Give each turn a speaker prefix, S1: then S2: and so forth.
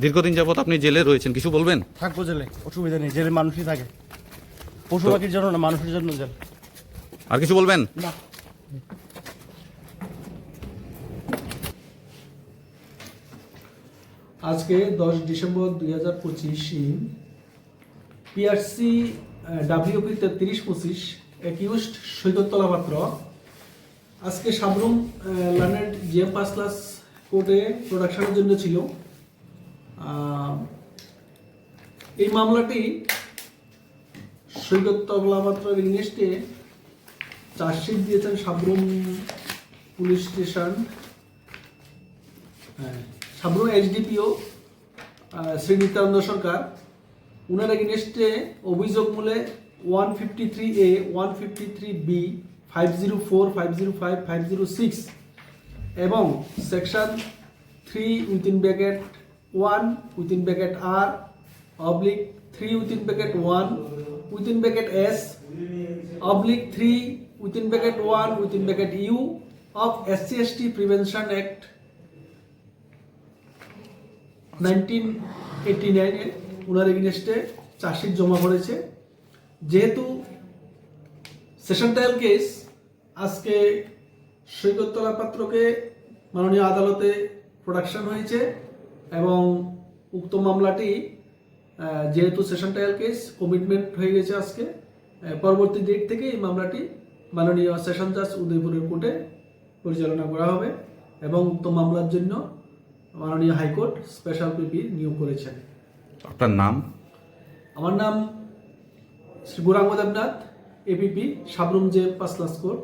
S1: দীর্ঘদিন যাবত আপনি জেলে রয়েছেন, কিছু বলবেন?
S2: থাকবো জেলে, অসুবিধা নেই, জেলে মানুষই থাকে, পশু পাখির জন্য না, মানুষের জন্য জেল।
S1: আর কিছু বলবেন?
S2: না।
S3: আজকে 10 ডিসেম্বর 2025 পিআরসি ডাব্লিউপি 3325 অ্যাকিউজড সৈকত তলাপাত্র আজকে সাবরুম লার্নেড জিএম 5 ক্লাস কোর্টে প্রোডাকশনের জন্য ছিল। এই মামলাটি সৈকত তলাপাত্রের এগেইনস্টে চার্জশিট দিয়েছেন Sabroom police station, Sabroom HDPO Shri Nityananda Sarkar. উনার এগেইনস্টে অভিযোগ মূলে 153A, 153B, 504, 505, 506 এবং section 3(1)(R)(3)(1)(3)(1)(U of SC/ST Prevention Act 1989 উনার এগেইনস্টে চার্জশিট জমা পড়েছে। যেহেতু সেশন ট্রায়াল কেস, আজকে সৈকত তলাপাত্রকে মাননীয় আদালতে প্রোডাকশন হয়েছে এবং উক্ত মামলাটি যেহেতু সেশন ট্রায়াল কেস কমিটমেন্ট হয়ে গেছে, আজকে পরবর্তী ডেট থেকে এই মামলাটি মাননীয় সেশন জাজ উদয়পুরের কোর্টে পরিচালনা করা হবে এবং উক্ত মামলার জন্য মাননীয় হাইকোর্ট স্পেশাল পিপি নিয়োগ করেছেন।
S1: আপনার নাম?
S3: আমার নাম Shri Gouranga Debnath, APP, Sabroom J 5 class court.